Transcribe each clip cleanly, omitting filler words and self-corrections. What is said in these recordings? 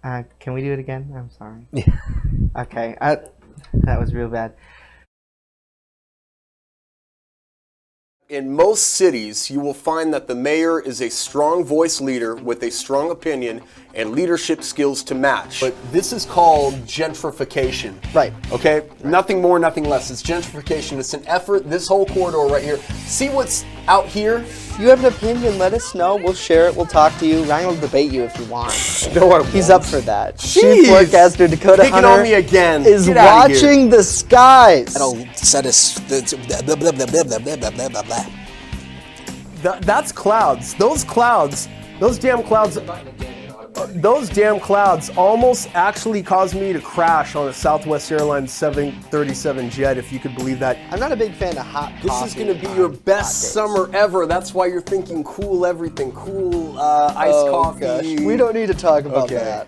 Can we do it again? I'm sorry. Yeah. Okay. That was real bad. In most cities, you will find that the mayor is a strong voice leader with a strong opinion and leadership skills to match. But this is called gentrification. Right. Okay? Nothing more, nothing less. It's gentrification. It's an effort. This whole corridor right here. See what's out here? If you have an opinion, let us know. We'll share it. We'll talk to you. Ryan will debate you if you want. No, He's up for that. Jeez. Chief Forecaster Dakota Picking Hunter on me again. is Get outta here. watching the skies. That'll set us. Blah, blah, blah, blah, blah, blah, blah, blah, blah. That's clouds. Those clouds, those damn clouds almost actually caused me to crash on a Southwest Airlines 737 jet, if you could believe that. I'm not a big fan of hot coffee. This is going to be your best summer ever. That's why you're thinking cool everything. Cool iced coffee. Gosh. We don't need to talk about Okay. that.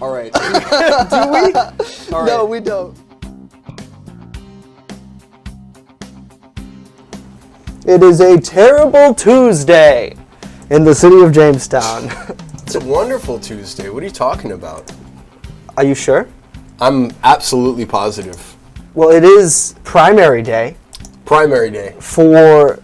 All right. Do we? All right. No, we don't. It is a terrible Tuesday in the city of Jamestown. It's a wonderful Tuesday. What are you talking about? Are you sure? I'm absolutely positive. Well, it is primary day Primary day. for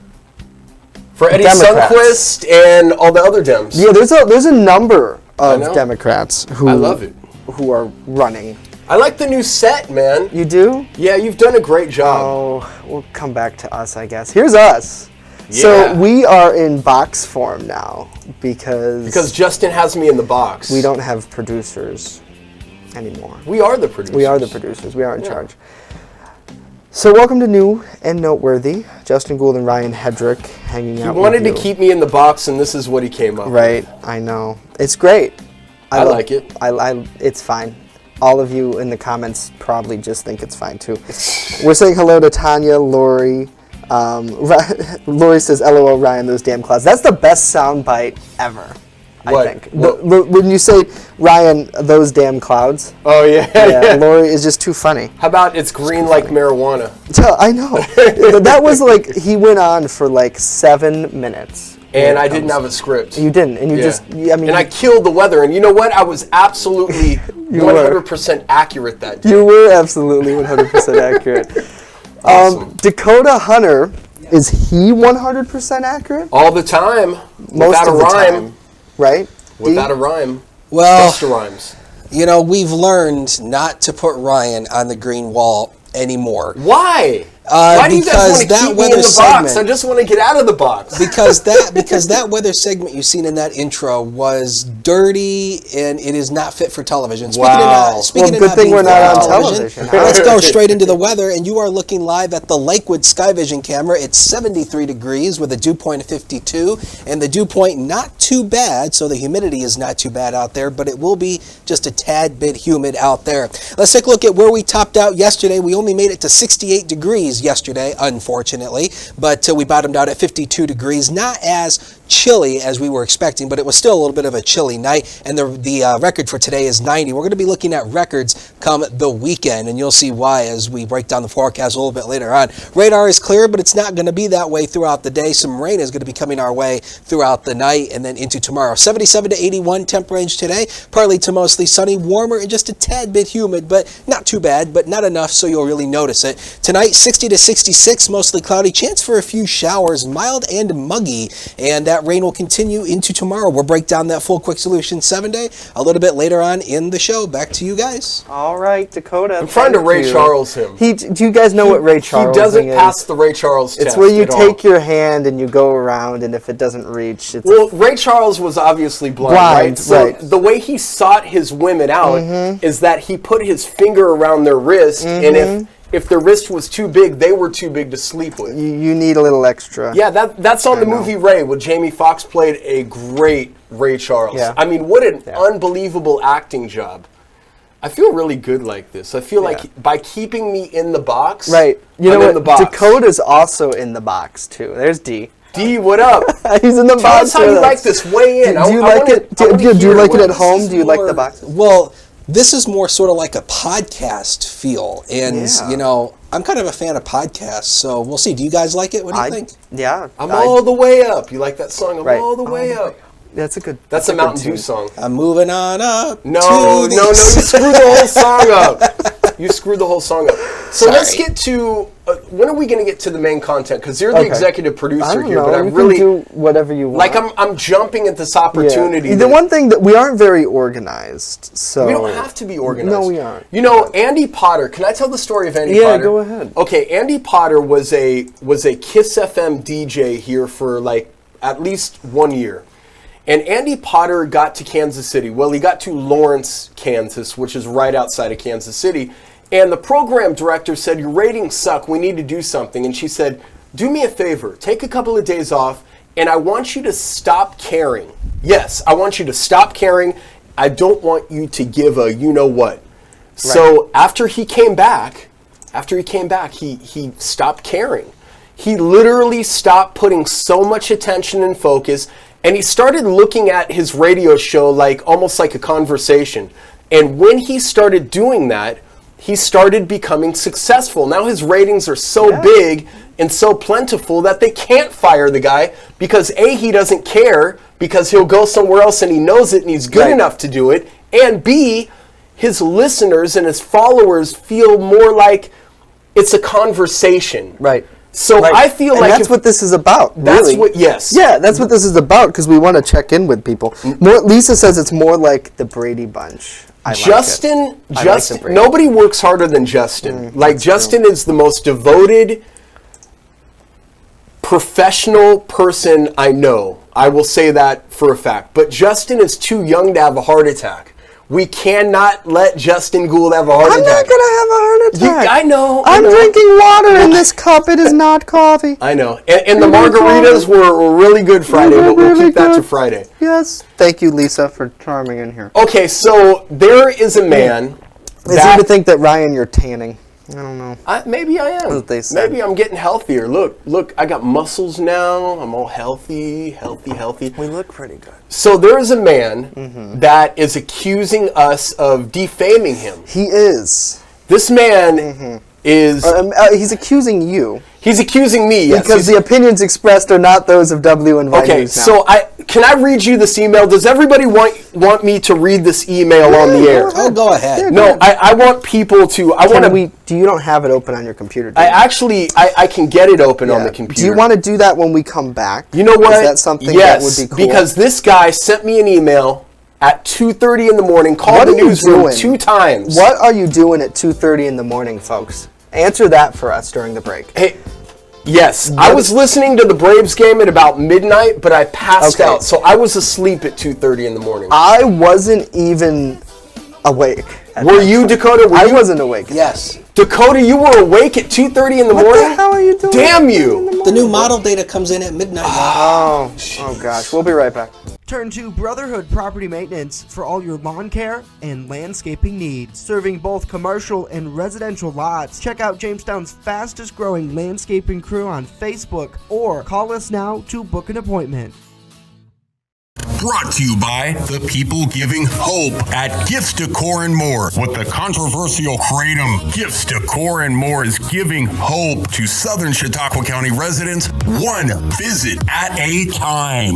For Eddie Democrats. Sundquist and all the other Dems. yeah. There's a number of know. Democrats who I love it. who are running. I like the new set, man. You do? Yeah, you've done a great job. Oh, we'll come back to us, I guess. Here's us. Yeah. So we are in box form now because Justin has me in the box. we don't have producers anymore. We are the producers. We are the producers. We are in charge. So welcome to New and Noteworthy. Justin Gould and Ryan Hedrick hanging He out wanted with to you. keep me in the box, and this is what he came up with. Right, I know. It's great. I like it. It's fine. All of you in the comments probably just think it's fine too. We're saying hello to Tanya, Lori. Lori says, "LOL, Ryan, those damn clouds." That's the best soundbite ever. What? I think. What? When you say, "Ryan, those damn clouds," Oh, yeah. yeah, Lori is just too funny. How about it's green like marijuana? I know. That was like, he went on for like 7 minutes. And I didn't have a script. You didn't, and you just, I mean, and I killed the weather. And you know what? I was absolutely You were. 100% accurate that day. you were absolutely 100% accurate. Awesome. Dakota Hunter, is he 100% accurate? All the time. Most without of a the rhyme. time, right? Without a rhyme. Well, Extra rhymes. you know, we've learned not to put Ryan on the green wall anymore. Why? Why do you guys because want to that keep me in weather the box? segment- I just want to get out of the box. Because that weather segment you've seen in that intro was dirty and it is not fit for television. Wow. Speaking Well, of good not thing being we're fit not for on television. Let's go straight into the weather, and you are looking live at the Lakewood Sky Vision camera. It's 73 degrees with a dew point of 52, and the dew point not too bad, so the humidity is not too bad out there, but it will be just a tad bit humid out there. Let's take a look at where we topped out yesterday. We only made it to 68 degrees yesterday, unfortunately, but we bottomed out at 52 degrees. Not as chilly as we were expecting, but it was still a little bit of a chilly night, and the record for today is 90. We're going to be looking at records come the weekend, and you'll see why as we break down the forecast a little bit later on. Radar is clear, but it's not going to be that way throughout the day. Some rain is going to be coming our way throughout the night and then into tomorrow. 77 to 81 temp range today, partly to mostly sunny, warmer and just a tad bit humid, but not too bad, but not enough so you'll really notice it. Tonight, 60 to 66, mostly cloudy, chance for a few showers, mild and muggy, and that rain will continue into tomorrow. We'll break down that full Quick Solution 7-day a little bit later on in the show. Back to you guys. All right, Dakota. I'm trying to Ray Charles him. Do you guys know what Ray Charles He doesn't is? pass the Ray Charles test. It's where you at all. take your hand and you go around, and if it doesn't reach, it's Well, Ray Charles was obviously blind, Blind, right? So right. the way he sought his women out is that he put his finger around their wrist, and if their wrist was too big, they were too big to sleep with. you need a little extra. Yeah, that's on the movie Ray, where Jamie Foxx played a great Ray Charles. Yeah. I mean, what an unbelievable acting job. I feel really good like this. I feel like by keeping me in the box, Right. You I'm know in the what? box. Dakota's also in the box too. There's D. D, what up? He's in the Tell box us how you with like us. this. Weigh in. Do you I like wanna- it? I wanna Do you hear like it what at this home? is Do you like the More- box? Well, this is more sort of like a podcast feel, and Yeah. you know, I'm kind of a fan of podcasts, so we'll see. Do you guys like it? What do you think? Yeah. I'm all the way up. You like that song? I'm Right. all the way up. That's a good. That's a good Mountain Dew tune. song. I'm moving on up. No, to you the- screwed the whole song up. You screwed the whole song up. So let's get to, when are we going to get to the main content? Because you're the executive I producer don't here, know. but I You really, can do whatever you want. like I'm jumping at this opportunity. The that- one thing that we aren't very organized, so We don't have to be organized. No, we aren't. You know, Andy Potter. Can I tell the story of Andy Yeah, Potter? go ahead. Okay, Andy Potter was a Kiss FM DJ here for like at least 1 year. And Andy Potter got to Kansas City. Well, he got to Lawrence, Kansas, which is right outside of Kansas City. And the program director said, "Your ratings suck. We need to do something." And she said, "Do me a favor. Take a couple of days off, and I want you to stop caring. Yes, I want you to stop caring. I don't want you to give a you-know-what." So after he came back, he stopped caring. He literally stopped putting so much attention and focus, and he started looking at his radio show like almost like a conversation. And when he started doing that, he started becoming successful. Now his ratings are so big and so plentiful that they can't fire the guy because A, he doesn't care because he'll go somewhere else and he knows it and he's good enough to do it. And B, his listeners and his followers feel more like it's a conversation. Right. So Right. I feel and like that's if- what this is about. That's really. what- yes. Yeah, that's what this is about because we want to check in with people. More, Lisa says it's more like the Brady Bunch. I like it. Justin, I like Justin, the Brady. nobody works harder than Justin. Like Justin is the most devoted, professional person I know. I will say that for a fact. But Justin is too young to have a heart attack. We cannot let Justin Gould have a heart I'm attack. not gonna have a heart attack. I know. I'm drinking water in this cup. It is not coffee. I know. And the margaritas were really good Friday, but we'll Really keep that to good. Friday. Yes. Thank you, Lisa, for charming in here. Okay, so there is a man They seem to think that Ryan, you're tanning. I don't know. maybe I am. what they said. Maybe I'm getting healthier. Look, I got muscles now. I'm all healthy. We look pretty good. So there is a man that is accusing us of defaming him. He is. This man is, He's accusing you he's accusing me. Yes, because he's- the opinions expressed are not those of W and Y okay, News now. so can I read you this email? Does everybody want me to read this email on the air? Oh, go ahead. No, I want people to, You don't have it open on your computer, do I you? actually, I can get it open on Yeah. the computer. Do you want to do that when we come back? You know what? Is that something yes, that would be cool? because this guy sent me an email at 2:30 in the morning, called What the are you newsroom doing? 2 times. What are you doing at 2:30 in the morning, folks? Answer that for us during the break. Hey, yes, I was listening to the Braves game at about midnight, but I passed Okay. out, so I was asleep at 2:30 in the morning. I wasn't even awake. at Were that you, time. Dakota? Were I you? wasn't awake. Yes. Dakota, you were awake at 2:30 in the What morning? the hell are you doing? Damn you! The new model data comes in at midnight. Oh gosh. We'll be right back. Turn to Brotherhood Property Maintenance for all your lawn care and landscaping needs. Serving both commercial and residential lots. Check out Jamestown's fastest growing landscaping crew on Facebook or call us now to book an appointment. Brought to you by the people giving hope at Gifts Decor and More. With the controversial kratom, Gifts Decor and More is giving hope to Southern Chautauqua County residents, one visit at a time.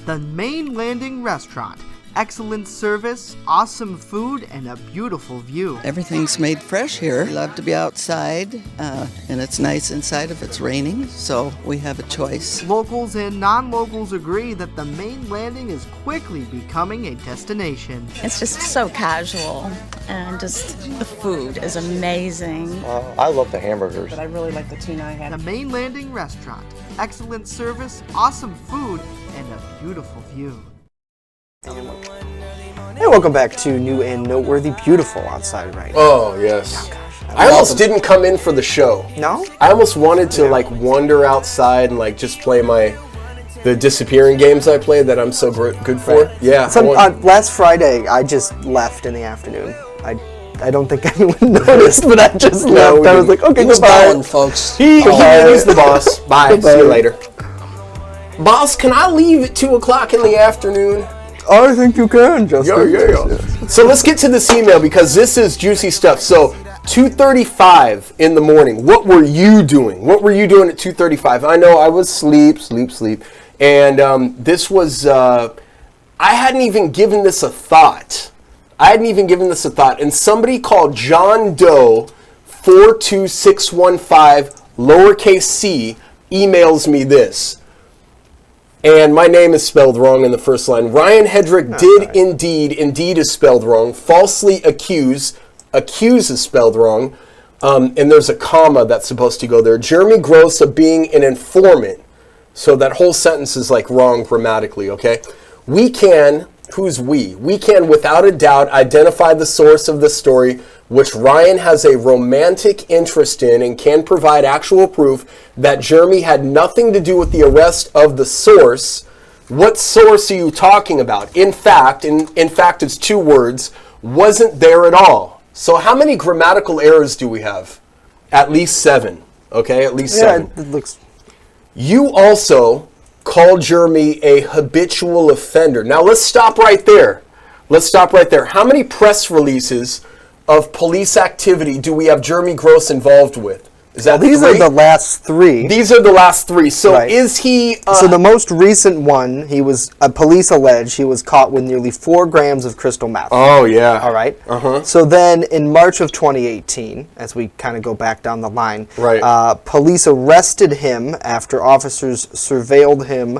The Main Landing Restaurant. Excellent service, awesome food, and a beautiful view. Everything's made fresh here. We love to be outside, and it's nice inside if it's raining, so we have a choice. Locals and non-locals agree that the Main Landing is quickly becoming a destination. It's just so casual, and just the food is amazing. I love the hamburgers. I really like the tuna I had. The Main Landing Restaurant. Excellent service, awesome food, and a beautiful view. Hey, welcome back to New and Noteworthy. Beautiful outside right now. Oh, yes. I almost didn't come in for the show. No? I almost wanted to like wander outside and like just play the disappearing games I played that I'm so good for. Right. Yeah. Last Friday, I just left in the afternoon. I don't think anyone noticed, but I just left. we I was didn't. like, okay, He was goodbye. gone, folks. he's the boss. Bye. See you Goodbye. later. Boss, can I leave at 2 o'clock in the afternoon? I think you can, Justin. Yeah. So let's get to this email because this is juicy stuff. So 2:35 in the morning. What were you doing? What were you doing at 2:35? I know I was sleep. And this was, I hadn't even given this a thought. And somebody called John Doe 42615 lowercase c emails me this. And my name is spelled wrong in the first line. Ryan Hedrick did indeed is spelled wrong. Falsely accuse is spelled wrong. And there's a comma that's supposed to go there. Jeremy Gross of being an informant. So that whole sentence is like wrong grammatically, okay? We can, who's we? We can without a doubt identify the source of the story which Ryan has a romantic interest in and can provide actual proof that Jeremy had nothing to do with the arrest of the source. What source are you talking about? In fact, it's 2 words, wasn't there at all. So how many grammatical errors do we have? At least 7. Okay, at least 7. It looks. You also called Jeremy a habitual offender. Now let's stop right there. How many press releases of police activity do we have Jeremy Gross involved with? Is that These 3? are the last 3. These are the last 3. So Right. is he... So the most recent one, police allege he was caught with nearly 4 grams of crystal meth. Oh, yeah. All right. Uh-huh. So then in March of 2018, as we kind of go back down the line, Right. Police arrested him after officers surveilled him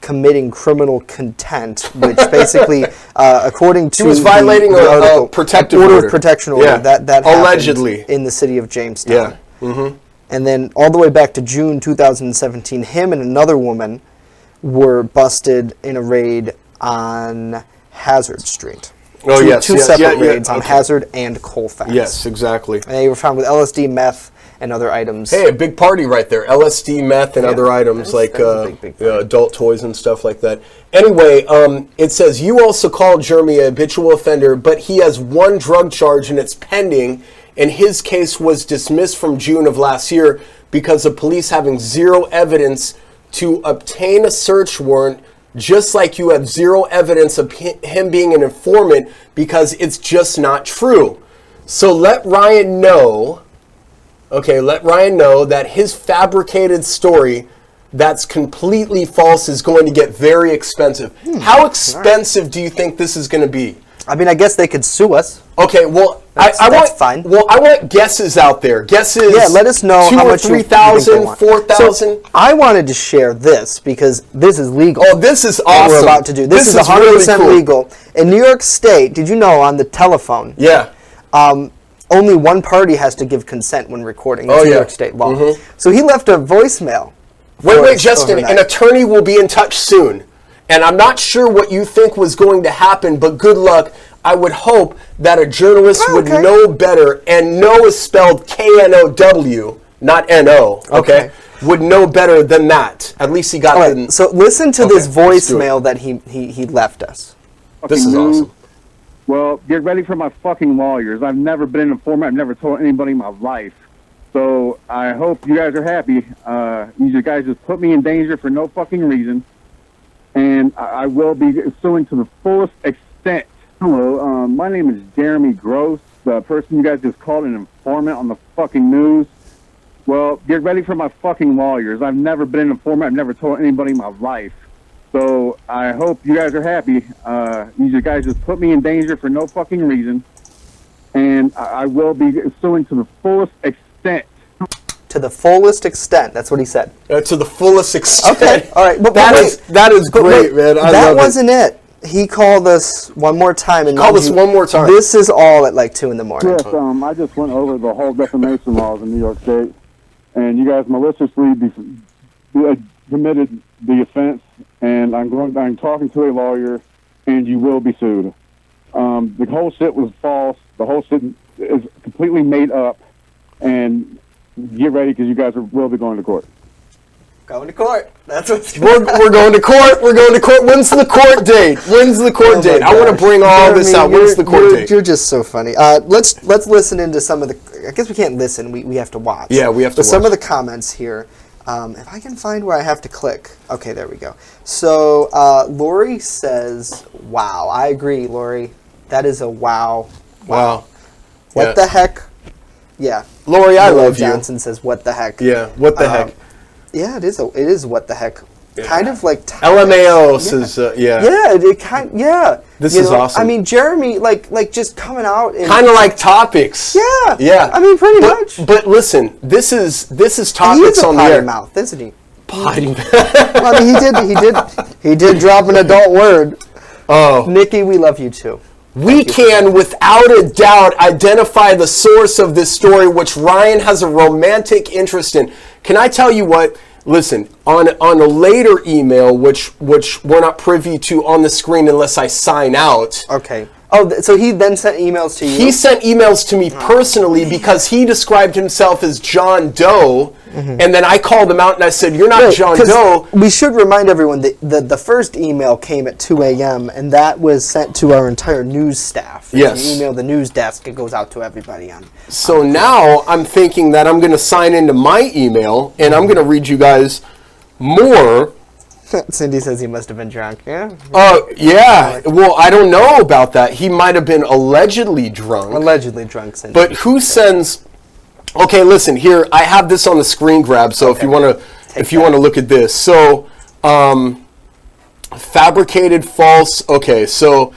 committing criminal contempt, which basically, according to He was violating the a article, protective order order. of protection order. Yeah. That happened Allegedly. in the city of Jamestown. Yeah. Mm-hmm. And then all the way back to June 2017, him and another woman were busted in a raid on Hazard Street. Oh, yes. Two yes, separate yeah, raids on okay. Hazard and Colfax. Yes, exactly. And they were found with LSD, meth, and other items. Hey, a big party right there. LSD, meth, and Yeah, other items like that was a big party. adult toys and stuff like that. Anyway, it says, you also called Jeremy a habitual offender, but he has 1 drug charge and it's pending, and his case was dismissed from June of last year because of police having 0 evidence to obtain a search warrant, just like you have 0 evidence of him being an informant because it's just not true. So let Ryan know that his fabricated story that's completely false is going to get very expensive. How expensive do you think this is going to be? I mean, I guess they could sue us. Okay, well, That's fine. Well, I want guesses out there. Guesses. Yeah, let us know 2 how or much you think they 3,000, want. 4,000. So I wanted to share this because this is legal. Oh, this is What awesome. we're about to do. This is 100% really cool. legal. In New York State, did you know on the telephone, Yeah. only one party has to give consent when recording. That's Oh, New yeah. York State law. Mhm. So he left a voicemail. for Wait, us Justin, overnight. an attorney will be in touch soon. And I'm not sure what you think was going to happen, but good luck. I would hope that a journalist would okay. know better, and know is spelled K-N-O-W, not N-O, okay? Would know better than that. At least he got All the... right, so listen to this Okay, let's do it. voicemail that he left us. This is awesome. Well, get ready for my fucking lawyers. I've never been an informant. I've never told anybody in my life. So I hope you guys are happy. You guys just put me in danger for no fucking reason. And I will be suing to the fullest extent. Hello, my name is Jeremy Gross, the person you guys just called an informant on the fucking news. Well, get ready for my fucking lawyers. I've never been an informant. I've never told anybody in my life. So I hope you guys are happy. You guys just put me in danger for no fucking reason. And I will be suing to the fullest extent. To the fullest extent. That's what he said. To the fullest extent. Okay, all right. But That wait, is but great, wait, man. I that love wasn't it. He called us one more time. And Called mind us you, one more time. This is all at like 2 in the morning. Yes, I just went over the whole defamation laws in New York State. And you guys maliciously committed the offense. And I'm talking to a lawyer, and you will be sued. The whole shit was false. The whole shit is completely made up. And get ready because you guys will be going to court. Going to court. That's what's We're going to court. We're going to court. When's the court date? When's the court Oh date? my I want to gosh. bring all this out. When's the court date? You're just so funny. Let's listen into some of the. I guess we can't listen. We have to watch. Yeah, we have to But some watch. of the comments here. If I can find where I have to click. Okay, there we go. So Lori says, "Wow, I agree, Lori. That is a wow. Wow. What Yeah. the heck? Yeah. Lori, I Lori love you. Johnson says, "What the heck?" Yeah, what the heck? Yeah, it is what the heck. kind of like LMAO says, yeah. Yeah, it kind This You is know, awesome. I mean, Jeremy, like just coming out and Kind of like topics. Yeah. Yeah. I mean, pretty much. But listen, this is he is topics a on the potty air. mouth, isn't he? Potty mouth. Well, I mean, he did drop an adult word. Oh. Nikki, we love you too. We can, without a doubt, identify the source of this story, which Ryan has a romantic interest in. Can I tell you what? Listen, on a later email, which we're not privy to on the screen unless I sign out. Okay. Oh, so he then sent emails to you? He sent emails to me personally because he described himself as John Doe, and then I called him out and I said, "You're not John 'cause Doe." We should remind everyone that the first email came at 2 a.m. and that was sent to our entire news staff. If Yes. you email the news desk, it goes out to everybody on. So now I'm thinking that I'm going to sign into my email and I'm going to read you guys more. Cindy says he must have been drunk. Yeah. Yeah. Well, I don't know about that. He might have been allegedly drunk. Allegedly drunk, Cindy. But who sends? Okay, listen here. I have this on the screen grab. So if you want to look at this, so fabricated, false. Okay, so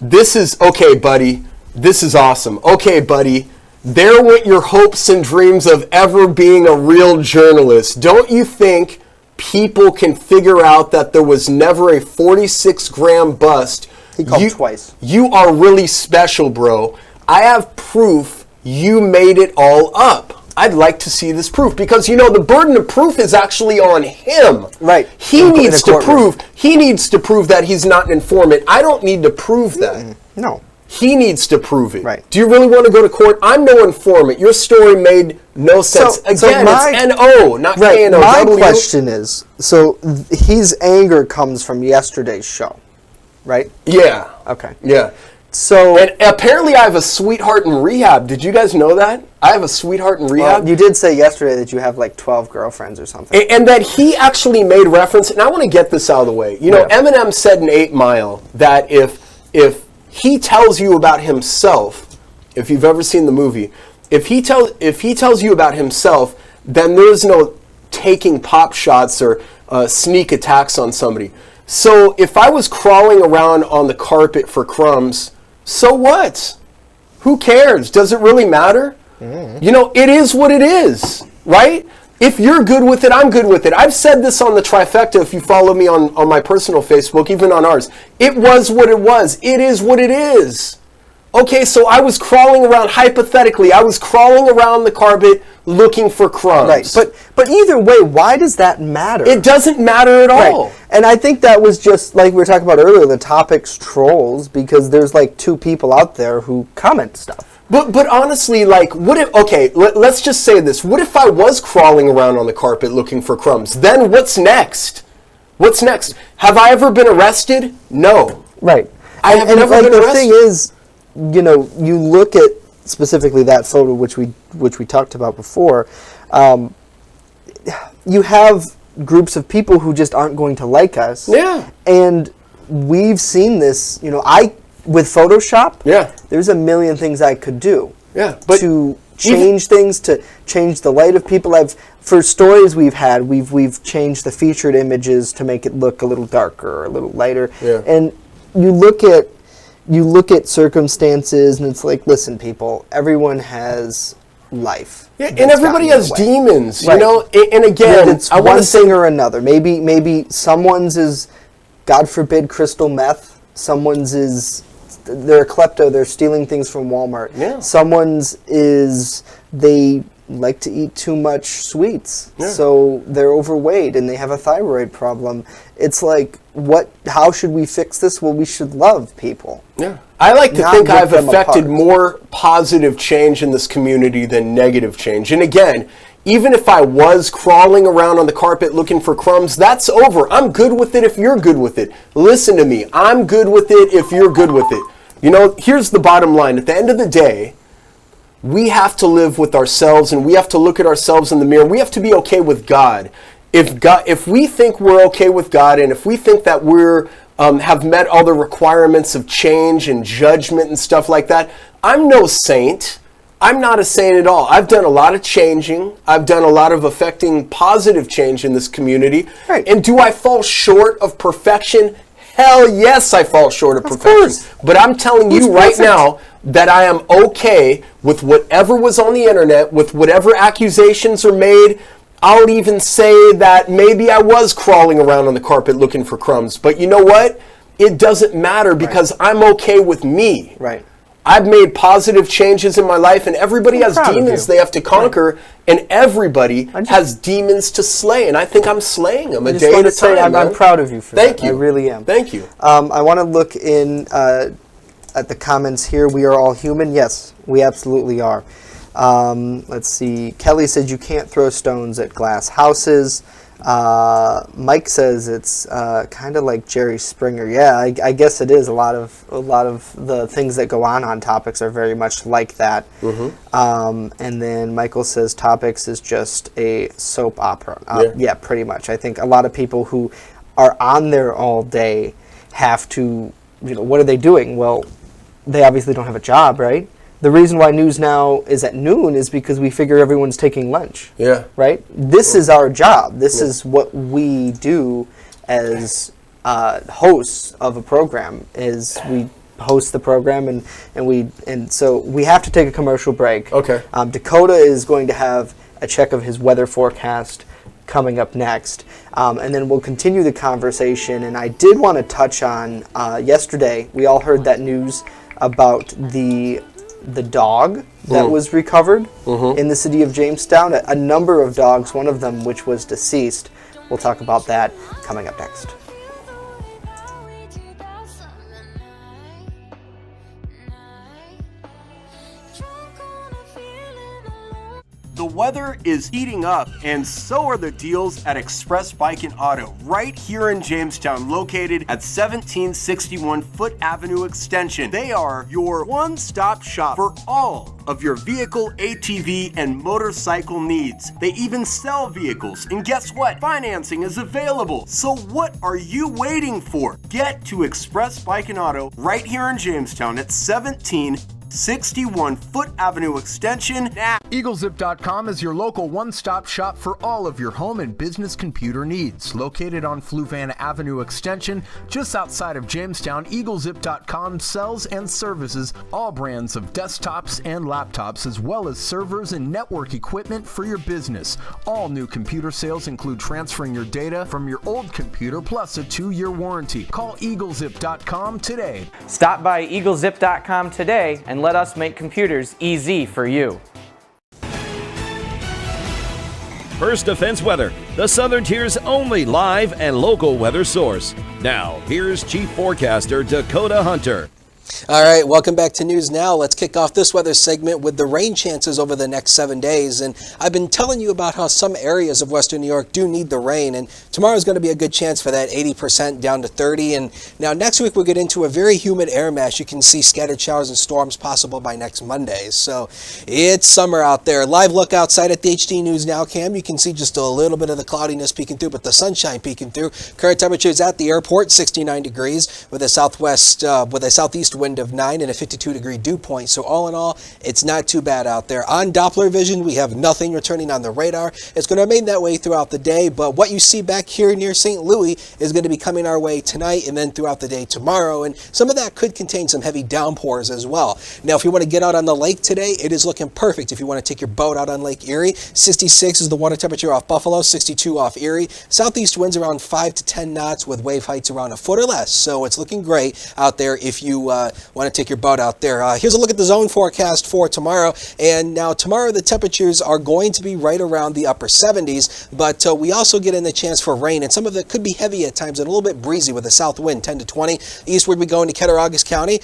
this is okay, buddy. This is awesome. Okay, buddy. There went your hopes and dreams of ever being a real journalist. Don't you think people can figure out that there was never a 46-gram bust? He called twice. You are really special, bro. I have proof you made it all up. I'd like to see this proof because, you know, the burden of proof is actually on him. Right. He In needs a to courtroom. prove that he's not an informant. I don't need to prove that. No. He needs to prove it. Right. Do you really want to go to court? I'm no informant. Your story made no sense. Again, it's N-O, not right. K-N-O-W. My question is, so his anger comes from yesterday's show, right? Yeah. Okay. Yeah. So And apparently I have a sweetheart in rehab. Did you guys know that? I have a sweetheart in rehab. well, you did say yesterday that you have like 12 girlfriends or something. And that he actually made reference, and I want to get this out of the way. You know, Yeah. Eminem said in 8 Mile that if he tells you about himself, if you've ever seen the movie, if he tells you about himself, then there's no taking pop shots or sneak attacks on somebody. So if I was crawling around on the carpet for crumbs, so what? Who cares? Does it really matter? You know, it is what it is, right? If you're good with it, I'm good with it. I've said this on the Trifecta, if you follow me on my personal Facebook, even on ours. It was what it was. It is what it is. Okay, so I was crawling around, hypothetically, I was crawling around the carpet looking for crumbs. Right, but either way, why does that matter? It doesn't matter at all. Right. And I think that was just, like we were talking about earlier, the topic's trolls, because there's like 2 people out there who comment stuff. But honestly, like, what if, okay, let's just say this. What if I was crawling around on the carpet looking for crumbs? Then what's next? What's next? Have I ever been arrested? No. Right. I have never like, been the arrested. thing is, you know, you look at specifically that photo, which we talked about before, you have groups of people who just aren't going to like us. Yeah. And we've seen this, you know, with Photoshop, Yeah. there's a million things I could do. Yeah, but to change things, to change the light of people. For stories we've had, we've changed the featured images to make it look a little darker or a little lighter. Yeah. And you look at circumstances, and it's like, listen, people, everyone has life. Yeah, and that's everybody gotten has in the way. demons, Right. you know? And again, It's I want one to say, thing or another. Maybe someone's is, God forbid, crystal meth. Someone's is, they're a klepto. They're stealing things from Walmart. Yeah. Someone's is, they like to eat too much sweets, Yeah. so they're overweight and they have a thyroid problem. It's like, how should we fix this? Well, we should love people. yeah. I like to Not think rip I've them affected apart. more positive change in this community than negative change. And again, even if I was crawling around on the carpet looking for crumbs, that's over. I'm good with it if you're good with it. Listen to me. I'm good with it if you're good with it. You know, here's the bottom line. At the end of the day, we have to live with ourselves and we have to look at ourselves in the mirror. We have to be okay with God. If we think we're okay with God, and if we think that we're have met all the requirements of change and judgment and stuff like that, I'm no saint. I'm not a saint at all. I've done a lot of changing. I've done a lot of affecting positive change in this community. Right. And do I fall short of perfection? Hell yes, I fall short of perfection. Course. But I'm telling you right now that I am okay with whatever was on the internet, with whatever accusations are made. I'll even say that maybe I was crawling around on the carpet looking for crumbs. But you know what? It doesn't matter because I'm okay with me. Right. I've made positive changes in my life, and everybody has proud of demons you. they have to conquer, and everybody has demons to slay, and I think I'm slaying them a day at a time. I'm proud of you for Thank that. you. I really am. Thank you. I want to look in at the comments here. We are all human. Yes, we absolutely are. Let's see. Kelly says you can't throw stones at glass houses. Mike says it's kind of like Jerry Springer. Yeah, I guess it is. A lot of the things that go on topics are very much like that. And then Michael says topics is just a soap opera. Yeah, pretty much. I think a lot of people who are on there all day have to, what are they doing? Well, they obviously don't have a job, right? The reason why News Now is at noon is because we figure everyone's taking lunch. Yeah. Right? This is our job. This is what we do as hosts of a program, is we host the program and so we have to take a commercial break. Okay. Dakota is going to have a check of his weather forecast coming up next. And then we'll continue the conversation. And I did want to touch on yesterday, we all heard that news about the dog that was recovered in the city of Jamestown. A number of dogs, one of them which was deceased. We'll talk about that coming up next. The weather is heating up, and so are the deals at Express Bike and Auto, right here in Jamestown, located at 1761 Foot Avenue Extension. They are your one-stop shop for all of your vehicle, ATV, and motorcycle needs. They even sell vehicles, and guess what? Financing is available. So what are you waiting for? Get to Express Bike and Auto right here in Jamestown at 1761 Foot Avenue Extension now. EagleZip.com is your local one-stop shop for all of your home and business computer needs. Located on Fluvan Avenue Extension, just outside of Jamestown, EagleZip.com sells and services all brands of desktops and laptops, as well as servers and network equipment for your business. All new computer sales include transferring your data from your old computer plus a 2-year warranty. Call EagleZip.com today. Stop by EagleZip.com today and let us make computers easy for you. First Defense Weather, the Southern Tier's only live and local weather source. Now, here's Chief Forecaster Dakota Hunter. All right, welcome back to News Now. Let's kick off this weather segment with the rain chances over the next 7 days. And I've been telling you about how some areas of Western New York do need the rain. And tomorrow's going to be a good chance for that, 80% down to 30. And now next week we'll get into a very humid air mass. You can see scattered showers and storms possible by next Monday. So it's summer out there. Live look outside at the HD News Now cam. You can see just a little bit of the cloudiness peeking through, but the sunshine peeking through. Current temperatures at the airport, 69 degrees with a southeast wind of 9 and a 52-degree dew point. So all in all, it's not too bad out there. On Doppler vision, we have nothing returning on the radar. It's going to remain that way throughout the day, but what you see back here near St. Louis is going to be coming our way tonight and then throughout the day tomorrow, and some of that could contain some heavy downpours as well. Now, if you want to get out on the lake today, it is looking perfect. If you want to take your boat out on Lake Erie, 66 is the water temperature off Buffalo, 62 off Erie. Southeast winds around 5 to 10 knots with wave heights around a foot or less, so it's looking great out there if you want to take your boat out there. Here's a look at the zone forecast for tomorrow. And now tomorrow the temperatures are going to be right around the upper 70s, but we also get in the chance for rain, and some of it could be heavy at times and a little bit breezy with a south wind 10 to 20. Eastward we go into Cattaraugus County,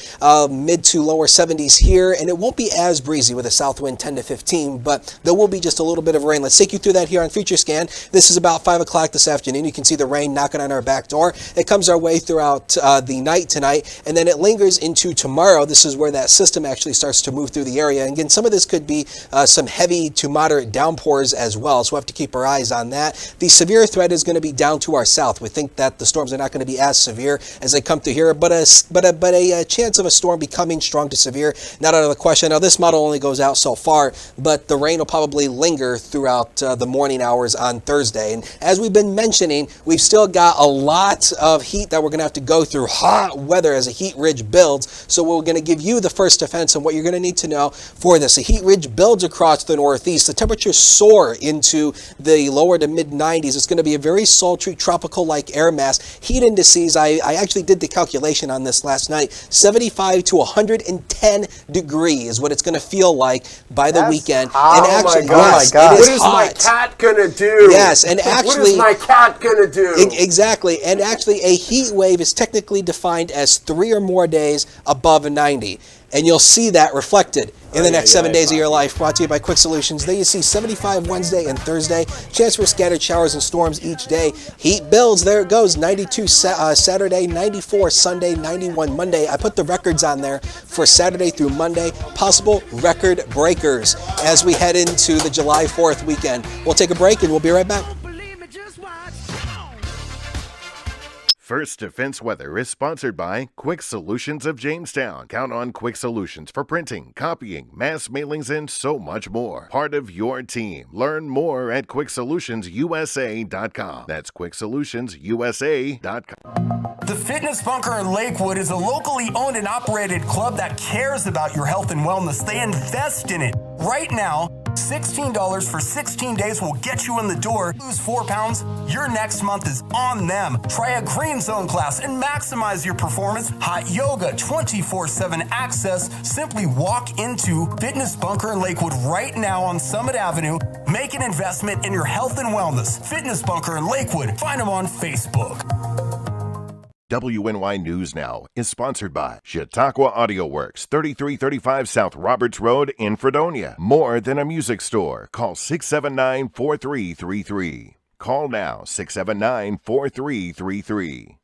mid to lower 70s here, and it won't be as breezy with a south wind 10 to 15, but there will be just a little bit of rain. Let's take you through that here on Future Scan. This is about 5 o'clock this afternoon. You can see the rain knocking on our back door. It comes our way throughout the night tonight, and then it lingers into into tomorrow, this is where that system actually starts to move through the area. And again, some of this could be some heavy to moderate downpours as well, so we'll have to keep our eyes on that. The severe threat is going to be down to our south. We think that the storms are not going to be as severe as they come through here, but a chance of a storm becoming strong to severe, not out of the question. Now, this model only goes out so far, but the rain will probably linger throughout the morning hours on Thursday. And as we've been mentioning, we've still got a lot of heat that we're going to have to go through, hot weather as a heat ridge builds. So we're going to give you the first defense on what you're going to need to know for this. A heat ridge builds across the northeast. The temperatures soar into the lower to mid 90s. It's going to be a very sultry, tropical-like air mass. Heat indices, I actually did the calculation on this last night. 75 to 110 degrees is what it's going to feel like by the weekend. And actually, yes, it is what is hot. my cat gonna do? Yes, and actually, what is my cat gonna do? Exactly, and actually, a heat wave is technically defined as 3 or more days above a 90. And you'll see that reflected in the next 7 days of your life. Brought to you by Quick Solutions. There you see 75 Wednesday and Thursday. Chance for scattered showers and storms each day. Heat builds. There it goes. 92 Saturday, 94 Sunday, 91 Monday. I put the records on there for Saturday through Monday. Possible record breakers as we head into the July 4th weekend. We'll take a break and we'll be right back. First Defense Weather is sponsored by Quick Solutions of Jamestown. Count on Quick Solutions for printing, copying, mass mailings, and so much more. Part of your team. Learn more at QuickSolutionsUSA.com. That's QuickSolutionsUSA.com. The Fitness Bunker in Lakewood is a locally owned and operated club that cares about your health and wellness. They invest in it. Right now, $16 for 16 days will get you in the door. Lose 4 pounds, your next month is on them. Try a green zone class and maximize your performance. Hot yoga, 24/7 access. Simply walk into Fitness Bunker in Lakewood right now on Summit Avenue. Make an investment in your health and wellness. Fitness Bunker in Lakewood. Find them on Facebook. WNY News Now is sponsored by Chautauqua Audio Works, 3335 South Roberts Road in Fredonia. More than a music store. Call 679-4333. Call now, 679-4333.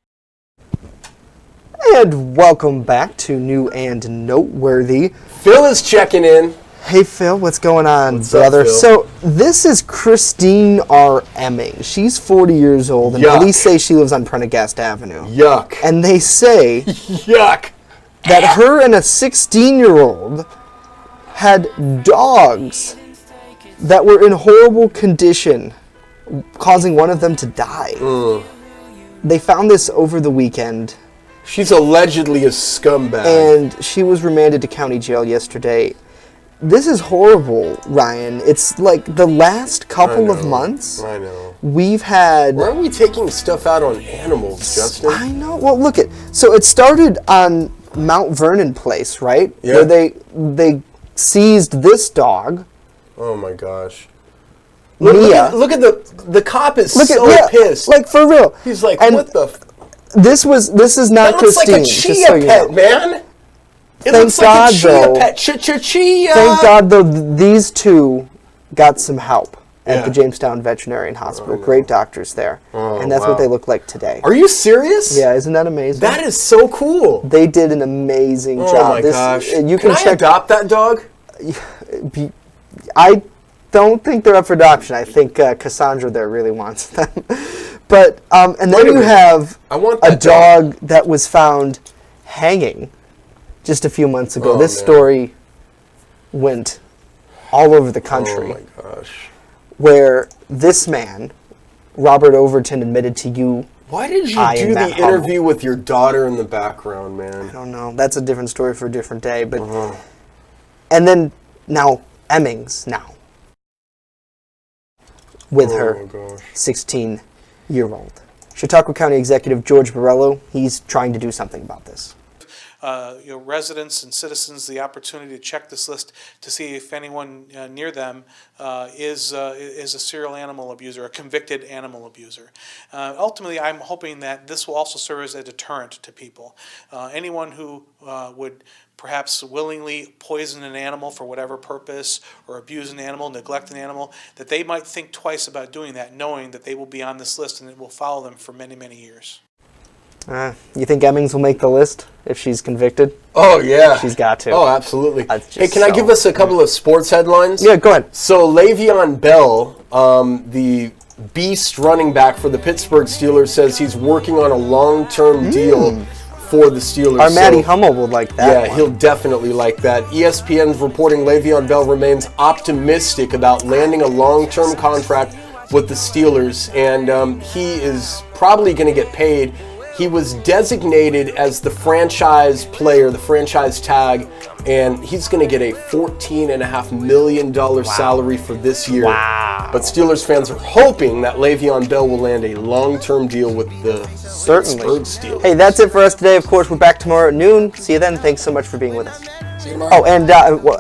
And welcome back to New and Noteworthy. Phil is checking in. Hey Phil, what's going on, What's brother? up, Phil? So this is Christine R. Emming. She's 40 years old, and Yuck. police say she lives on Prendergast Avenue. Yuck. And they say Yuck. that her and a 16-year-old had dogs that were in horrible condition, causing one of them to die. They found this over the weekend. She's allegedly a scumbag. And she was remanded to county jail yesterday. This is horrible, Ryan. It's like the last couple of months. I know. We've had... Why are we taking stuff out on animals, Justin? I know. Well, look it. So it started on Mount Vernon Place, right? Yeah. Where they seized this dog. Oh my gosh. Mia. Look at the cop is pissed. Like for real. He's like, and what the? This is not That looks Christine. like a just chia so you pet, know. man. It Thank looks God, like a chia though. pet. Chia. Thank God, though, these two got some help at Yeah. the Jamestown Veterinarian Hospital. Great doctors there. And that's what they look like today. Are you serious? Yeah, isn't that amazing? That is so cool. They did an amazing job. Oh my gosh. You can I check. adopt that dog? I don't think they're up for adoption. I think Cassandra there really wants them. But and then you have a dog that was found hanging just a few months ago. This story went all over the country. Oh my gosh. Where this man, Robert Overton, admitted to you. Why did you I am do that the humble. interview with your daughter in the background, man? I don't know. That's a different story for a different day. But and then now Emmings now with her 16-year-old. Chautauqua County Executive George Borello, he's trying to do something about this. Residents and citizens the opportunity to check this list to see if anyone near them is a serial animal abuser, a convicted animal abuser. Ultimately, I'm hoping that this will also serve as a deterrent to people. Anyone who would perhaps willingly poison an animal for whatever purpose, or abuse an animal, neglect an animal, that they might think twice about doing that, knowing that they will be on this list and it will follow them for many, many years. You think Emmings will make the list if she's convicted? Oh, yeah. She's got to. Oh, absolutely. That's just Hey, can I give us a couple of sports headlines? Yeah, go ahead. So Le'Veon Bell, the beast running back for the Pittsburgh Steelers, says he's working on a long-term deal for the Steelers. Our Matty Hummel would like that. Yeah, he'll definitely like that. ESPN's reporting Le'Veon Bell remains optimistic about landing a long-term contract with the Steelers, and he is probably going to get paid. He was designated as the franchise player, the franchise tag, and he's going to get a $14.5 million salary for this year. Wow. But Steelers fans are hoping that Le'Veon Bell will land a long-term deal with the Pittsburgh Steelers. Hey, that's it for us today. Of course, we're back tomorrow at noon. See you then. Thanks so much for being with us. See you tomorrow. Oh, and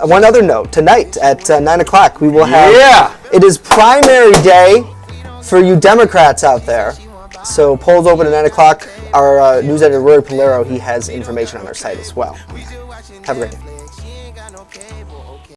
one other note. Tonight at 9 o'clock, we will have... Yeah! It is primary day for you Democrats out there. So polls open at 9 o'clock. Our news editor, Rory Polero, he has information on our site as well. Have a great day.